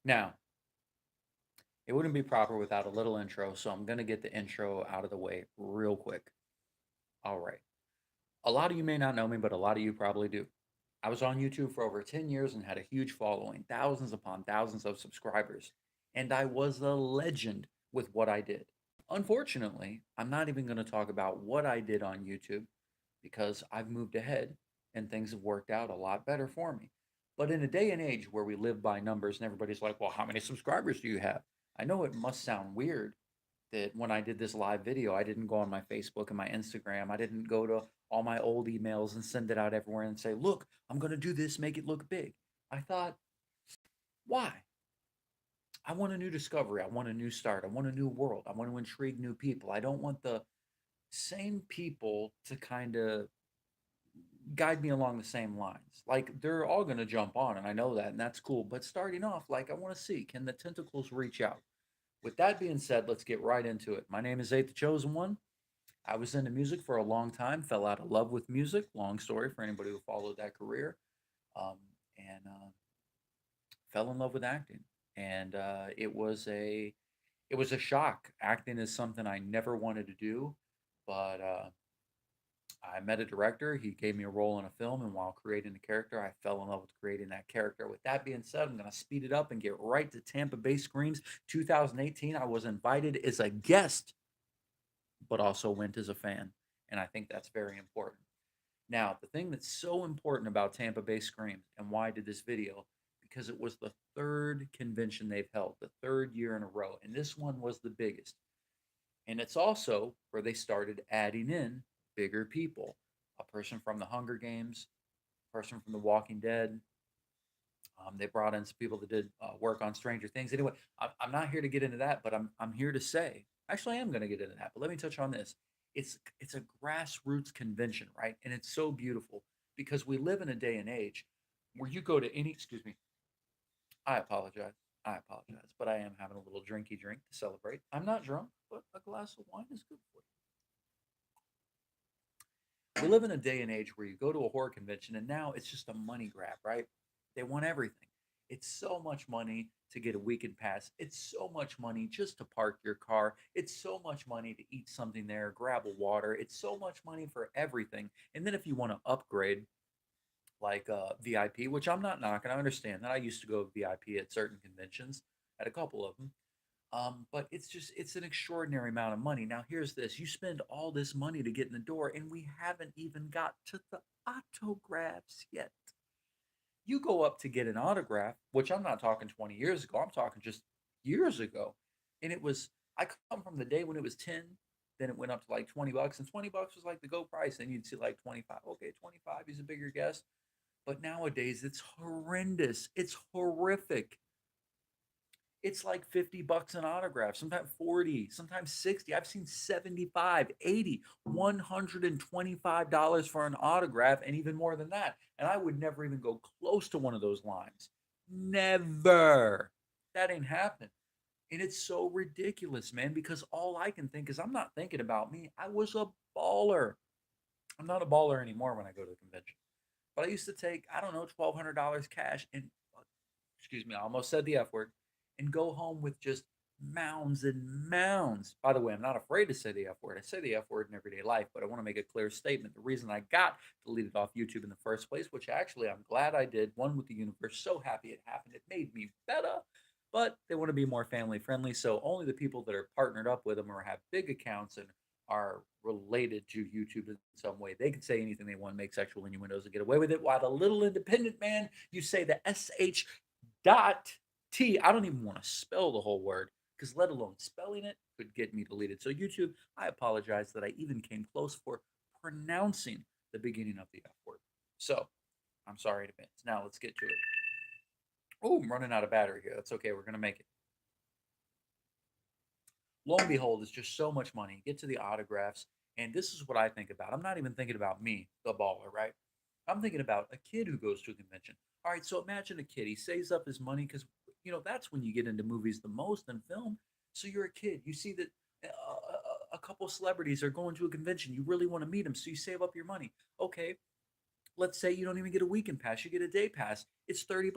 Now, it wouldn't be proper without a little intro, so I'm going to get the intro out of the way real quick. All right. A lot of you may not know me, but a lot of you probably do. I was on YouTube for over 10 years and had a huge following, thousands upon thousands of subscribers, and I was a legend with what I did. Unfortunately, I'm not even going to talk about what I did on YouTube because I've moved ahead and things have worked out a lot better for me. But in a day and age where we live by numbers and everybody's like, well, how many subscribers do you have? I know it must sound weird that when I did this live video, I didn't go on my Facebook and my Instagram. I didn't go to all my old emails and send it out everywhere and say, look, I'm going to do this, make it look big. I thought, why? I want a new discovery. I want a new start. I want a new world. I want to intrigue new people. I don't want the same people to kind of guide me along the same lines. Like they're all going to jump on, and I know that, and that's cool. But starting off, like I want to see, can the tentacles reach out? With that being said, let's get right into it. My name is Eight the Chosen One. I was into music for a long time, fell out of love with music. Long story for anybody who followed that career. Um, and fell in love with acting. And it was a shock. Acting is something I never wanted to do, but I met a director. He gave me a role in a film, and while creating the character, I fell in love with creating that character. With that being said, I'm going to speed it up and get right to Tampa Bay Screams 2018. I was invited as a guest, but also went as a fan, and I think that's very important. Now, the thing that's so important about Tampa Bay Screams and why I did this video, because it was the third convention they've held, the third year in a row, and this one was the biggest. And it's also where they started adding in bigger people. A person from the Hunger Games, a person from The Walking Dead. They brought in some people that did work on Stranger Things. Anyway, I'm not here to get into that, but I'm here to say, actually, I am going to get into that. But let me touch on this. It's a grassroots convention, right? And it's so beautiful because we live in a day and age where you go to any. Excuse me. I apologize. I apologize, but I am having a little drinky drink to celebrate. I'm not drunk, but a glass of wine is good for you. We live in a day and age where you go to a horror convention and now it's just a money grab, right? They want everything. It's so much money to get a weekend pass. It's so much money just to park your car. It's so much money to eat something there, grab a water. It's so much money for everything. And then if you want to upgrade, like VIP, which I'm not knocking, I understand that. I used to go VIP at certain conventions, at a couple of them. But it's an extraordinary amount of money. Now, here's this: you spend all this money to get in the door, and we haven't even got to the autographs yet. You go up to get an autograph, which I'm not talking 20 years ago, I'm talking just years ago. And I come from the day when it was 10, then it went up to like $20, and $20 was like the go price. Then you'd see like 25. Okay, 25 is a bigger guess. But nowadays, it's horrendous. It's horrific. It's like $50 an autograph, sometimes 40, sometimes 60. I've seen 75, 80, $125 for an autograph, and even more than that. And I would never even go close to one of those lines. Never. That ain't happening. And it's so ridiculous, man, because all I can think is I'm not thinking about me. I was a baller. I'm not a baller anymore when I go to the convention. But I used to take, I don't know, $1,200 cash and, excuse me, I almost said the F word, and go home with just mounds and mounds. By the way, I'm not afraid to say the F word. I say the F word in everyday life, but I want to make a clear statement. The reason I got deleted off YouTube in the first place, which actually I'm glad I did, one with the universe, so happy it happened. It made me better. But they want to be more family friendly. So only the people that are partnered up with them or have big accounts and are related to YouTube in some way. They can say anything they want, make sexual innuendos, and get away with it. While the little independent man, you say the SH dot T. I don't even want to spell the whole word because let alone spelling it could get me deleted. So YouTube, I apologize that I even came close for pronouncing the beginning of the F word. So I'm sorry in advance. Now let's get to it. Oh, I'm running out of battery here. That's okay. We're gonna make it. Lo and behold, it's just so much money. Get to the autographs, and this is what I think about. I'm not even thinking about me, the baller, right? I'm thinking about a kid who goes to a convention. All right, so imagine a kid. He saves up his money because that's when you get into movies the most in film. So you're a kid. You see that a couple celebrities are going to a convention. You really want to meet them, so you save up your money. Okay, let's say you don't even get a weekend pass. You get a day pass. It's $30.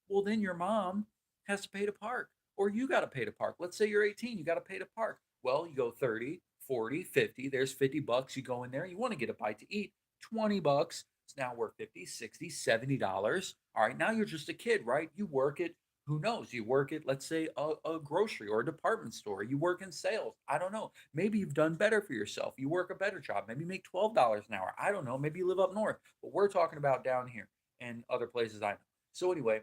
Well, then your mom has to pay to park, or you got to pay to park. Let's say you're 18, you got to pay to park. Well, you go 30, 40, 50. There's $50. You go in there, you want to get a bite to eat, $20. It's now worth 50, 60, $70. All right, now you're just a kid, right? You work at, who knows? You work at, let's say, a grocery or a department store. You work in sales. I don't know. Maybe you've done better for yourself. You work a better job. Maybe you make $12 an hour. I don't know. Maybe you live up north. But we're talking about down here and other places I know. So anyway,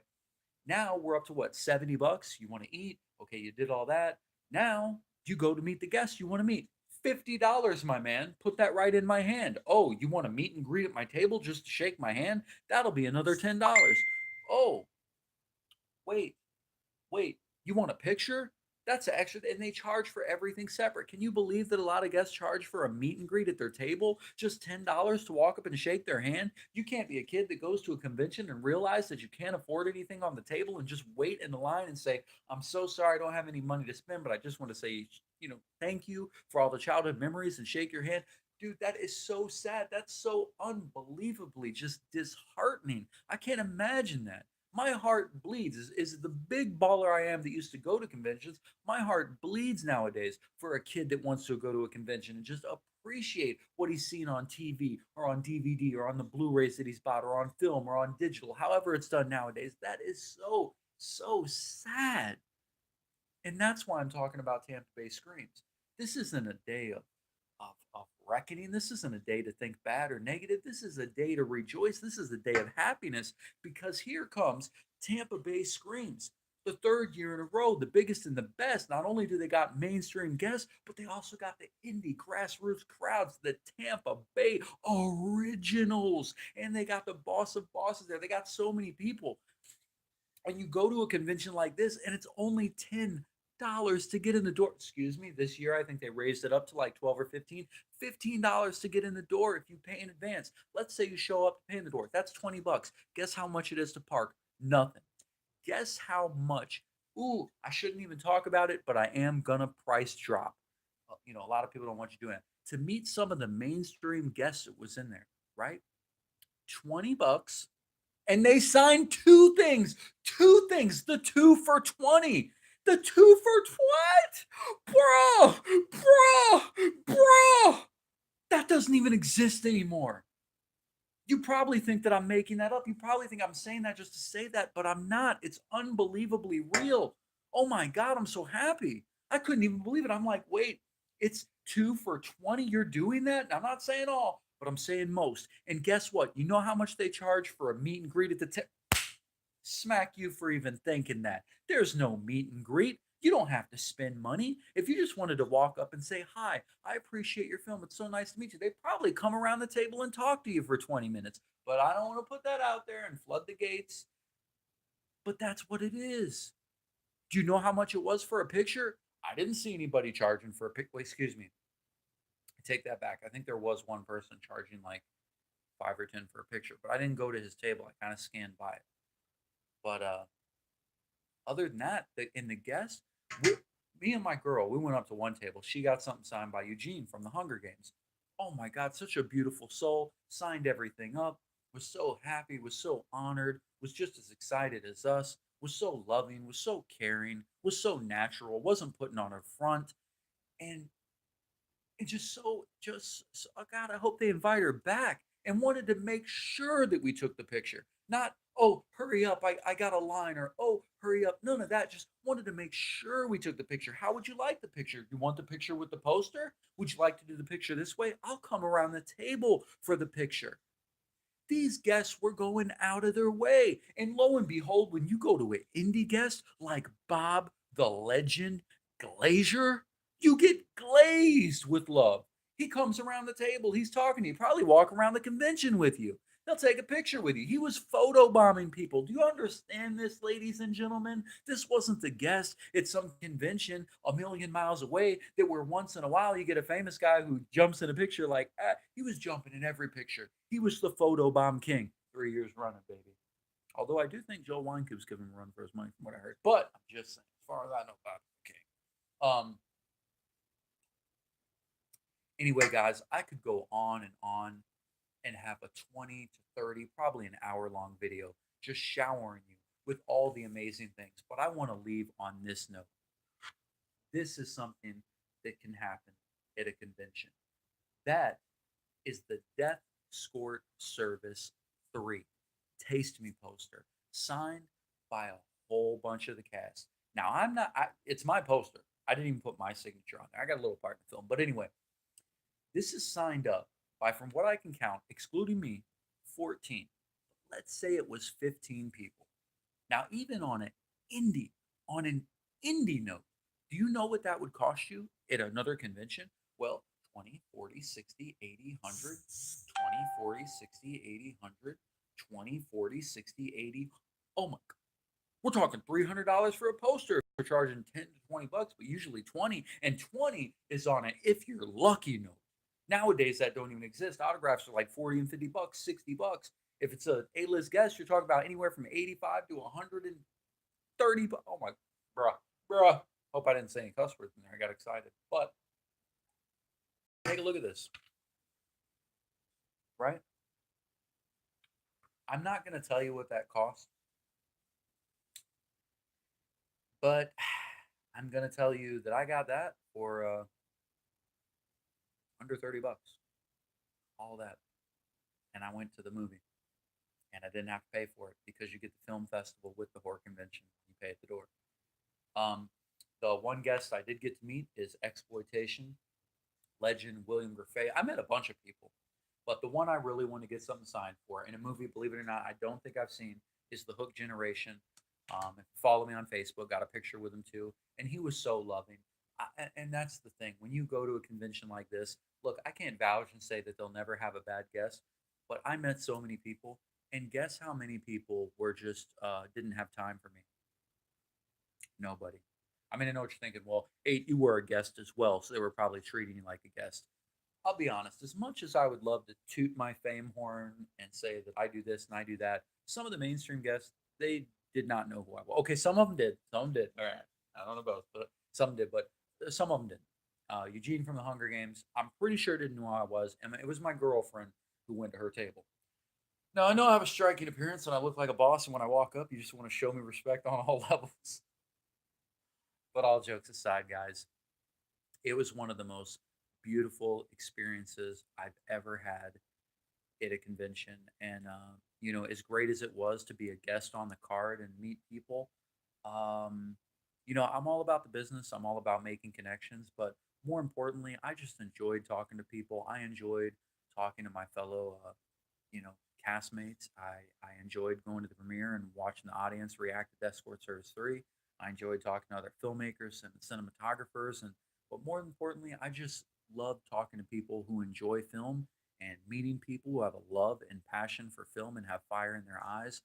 now we're up to what, $70? You want to eat? Okay, you did all that. Now you go to meet the guests you want to meet. $50, my man. Put that right in my hand. Oh, you want to meet and greet at my table just to shake my hand? That'll be another $10. Oh, wait, wait, you want a picture? That's extra, and they charge for everything separate. Can you believe that a lot of guests charge for a meet and greet at their table? Just $10 to walk up and shake their hand? You can't be a kid that goes to a convention and realize that you can't afford anything on the table and just wait in the line and say, I'm so sorry, I don't have any money to spend, but I just want to say, thank you for all the childhood memories and shake your hand. Dude, that is so sad. That's so unbelievably just disheartening. I can't imagine that. My heart bleeds. Is the big baller I am that used to go to conventions, my heart bleeds nowadays for a kid that wants to go to a convention and just appreciate what he's seen on TV or on DVD or on the Blu-rays that he's bought or on film or on digital, however it's done nowadays. That is so, so sad. And that's why I'm talking about Tampa Bay Screams. This isn't a day of reckoning. This isn't a day to think bad or negative. This is a day to rejoice. This is a day of happiness because here comes Tampa Bay Screams. The third year in a row, the biggest and the best. Not only do they got mainstream guests, but they also got the indie grassroots crowds, the Tampa Bay originals. And they got the boss of bosses there. They got so many people. And you go to a convention like this and it's only $10 to get in the door. Excuse me, this year I think they raised it up to like 12 or 15. $15 to get in the door if you pay in advance. Let's say you show up to pay in the door. That's $20. Guess how much it is to park? Nothing. Guess how much? Ooh, I shouldn't even talk about it, but I am gonna price drop. A lot of people don't want you doing it. To meet some of the mainstream guests that was in there, right? $20, and they signed two things, the two for 20. The two for what? Bro. That doesn't even exist anymore. You probably think that I'm making that up. You probably think I'm saying that just to say that, but I'm not. It's unbelievably real. Oh my God, I'm so happy. I couldn't even believe it. I'm like, wait, it's two for 20. You're doing that? And I'm not saying all, but I'm saying most. And guess what? You know how much they charge for a meet and greet at the smack you for even thinking that. There's no meet and greet. You don't have to spend money. If you just wanted to walk up and say, Hi, I appreciate your film. It's so nice to meet you. They probably come around the table and talk to you for 20 minutes. But I don't want to put that out there and flood the gates. But that's what it is. Do you know how much it was for a picture? I didn't see anybody charging for a pic. Wait, excuse me. I take that back. I think there was one person charging like 5 or 10 for a picture, but I didn't go to his table. I kind of scanned by it. But other than that, in the guests, me and my girl, we went up to one table. She got something signed by Eugene from the Hunger Games. Oh my God, such a beautiful soul. Signed everything up. Was so happy. Was so honored. Was just as excited as us. Was so loving. Was so caring. Was so natural. Wasn't putting on her front. And and just oh God, I hope they invite her back, and wanted to make sure that we took the picture. Not, oh, hurry up, I got a line, or oh, hurry up. None of that. Just wanted to make sure we took the picture. How would you like the picture? You want the picture with the poster? Would you like to do the picture this way? I'll come around the table for the picture. These guests were going out of their way. And lo and behold, when you go to an indie guest like Bob the Legend Glazier, you get glazed with love. He comes around the table, he's talking to you, probably walk around the convention with you. He'll take a picture with you. He was photobombing people. Do you understand this, ladies and gentlemen? This wasn't the guest at some convention a million miles away that where once in a while you get a famous guy who jumps in a picture like, he was jumping in every picture. He was the photobomb king. 3 years running, baby. Although I do think Joe Winecoop's giving him a run for his money from what I heard. But I'm just saying, as far as I know about it, okay. Anyway, guys, I could go on and have a 20 to 30, probably an hour long video just showering you with all the amazing things. But I want to leave on this note. This is something that can happen at a convention. That is the Death Escort Service 3 Taste Me poster, signed by a whole bunch of the cast. Now, it's my poster. I didn't even put my signature on there. I got a little part in the film. But anyway, this is signed up by, from what I can count, excluding me, 14. Let's say it was 15 people. Now, even indie, on an indie note, do you know what that would cost you at another convention? Well, 20, 40, 60, 80, 100, 20, 40, 60, 80, 100, 20, 40, 60, 80. Oh my God. We're talking $300 for a poster. We're charging 10 to 20 bucks, but usually 20. And 20 is on it if you're lucky note. Nowadays, that don't even exist. Autographs are like 40 and 50 bucks, 60 bucks. If it's a A-list guest, you're talking about anywhere from 85 to 130. Oh my, bruh. Hope I didn't say any cuss words in there. I got excited. But take a look at this, right? I'm not going to tell you what that costs, but I'm going to tell you that I got that for under 30 bucks. All that. And I went to the movie and I didn't have to pay for it because you get the film festival with the horror convention. You pay at the door. Um, the one guest I did get to meet is exploitation legend William Griffey. I met a bunch of people, but the one I really want to get something signed for in a movie, believe it or not, I don't think I've seen, is The Hook Generation. If you follow me on Facebook, got a picture with him too, and he was so loving. And that's the thing. When you go to a convention like this, look, I can't vouch and say that they'll never have a bad guest, but I met so many people, and guess how many people were just didn't have time for me? Nobody. I mean, I know what you're thinking. Well, hey, you were a guest as well, so they were probably treating you like a guest. I'll be honest, as much as I would love to toot my fame horn and say that I do this and I do that, some of the mainstream guests, they did not know who I was. Okay, some of them did. Some of them did. All right. I don't know both, but some did, but some of them did. Eugene from the Hunger Games, I'm pretty sure didn't know who I was. And it was my girlfriend who went to her table. Now, I know I have a striking appearance and I look like a boss, and when I walk up, you just want to show me respect on all levels. But all jokes aside, guys, it was one of the most beautiful experiences I've ever had at a convention. And, as great as it was to be a guest on the card and meet people, um, I'm all about the business. I'm all about making connections. But more importantly, I just enjoyed talking to people. I enjoyed talking to my fellow, you know, castmates. I enjoyed going to the premiere and watching the audience react to Death Escort Service 3. I enjoyed talking to other filmmakers and cinematographers, and but more importantly, I just love talking to people who enjoy film and meeting people who have a love and passion for film and have fire in their eyes.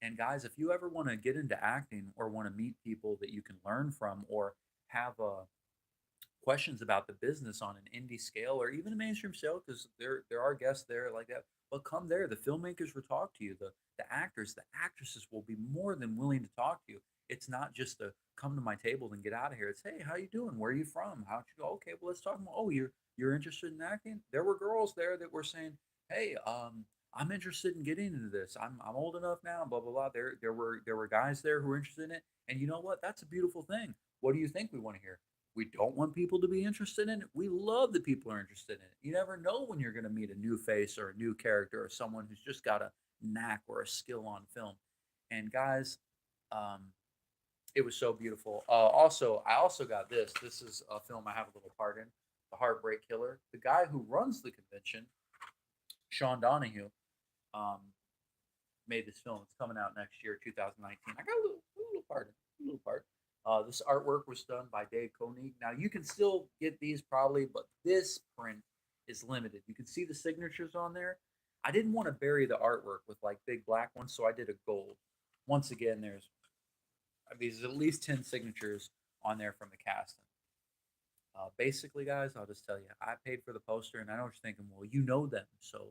And guys, if you ever want to get into acting or want to meet people that you can learn from or have questions about the business on an indie scale or even a mainstream scale, because there are guests there like that. But come there, the filmmakers will talk to you. The actors, the actresses will be more than willing to talk to you. It's not just to come to my table and get out of here. It's, hey, how you doing? Where are you from? How'd you go? Okay, well, let's talk more. Oh, you're interested in acting? There were girls there that were saying, hey, I'm interested in getting into this. I'm old enough now. Blah blah blah. There were guys there who were interested in it, and you know what? That's a beautiful thing. What do you think we want to hear? We don't want people to be interested in it. We love that people are interested in it. You never know when you're going to meet a new face or a new character or someone who's just got a knack or a skill on film. And guys, um, it was so beautiful. I also got this. This is a film I have a little part in, The Heartbreak Killer. The guy who runs the convention, Sean Donahue, um, made this film. It's coming out next year, 2019. I got a little part, a little part. This artwork was done by Dave Koenig. Now you can still get these probably, but this print is limited. You can see the signatures on there. I didn't want to bury the artwork with like big black ones, so I did a gold. Once again, there's at least 10 signatures on there from the casting. Basically, guys, I'll just tell you, I paid for the poster, and I know what you're thinking. Well, you know them, so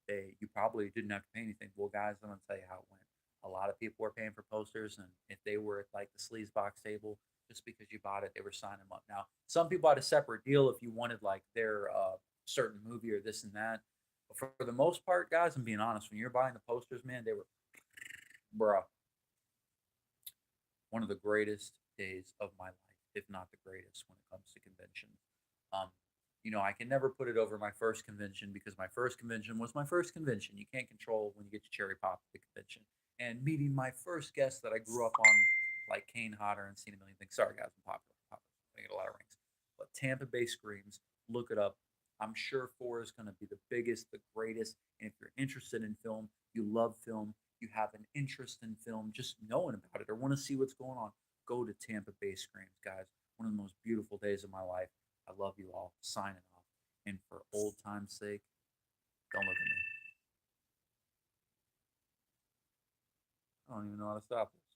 you probably didn't have to pay anything. Well, guys, I'm gonna tell you how it went. A lot of people were paying for posters, and if they were at like the sleaze box table, just because you bought it, they were signing them up. Now, some people had a separate deal if you wanted like their certain movie or this and that. But for the most part, guys, I'm being honest. When you're buying the posters, man, they were, bruh. one of the greatest days of my life, if not the greatest, when it comes to conventions. Um, I can never put it over my first convention because my first convention was my first convention. You can't control when you get your cherry pop at the convention. And meeting my first guest that I grew up on, like Kane Hodder and seen a million things. Sorry, guys, I'm popular. I get a lot of rings. But Tampa Bay Screams, look it up. I'm sure 4 is going to be the biggest, the greatest. And if you're interested in film, you love film, you have an interest in film, just knowing about it or want to see what's going on, go to Tampa Bay Screams, guys. One of the most beautiful days of my life. I love you all. Signing off. And for old time's sake, don't look at me. I don't even know how to stop this.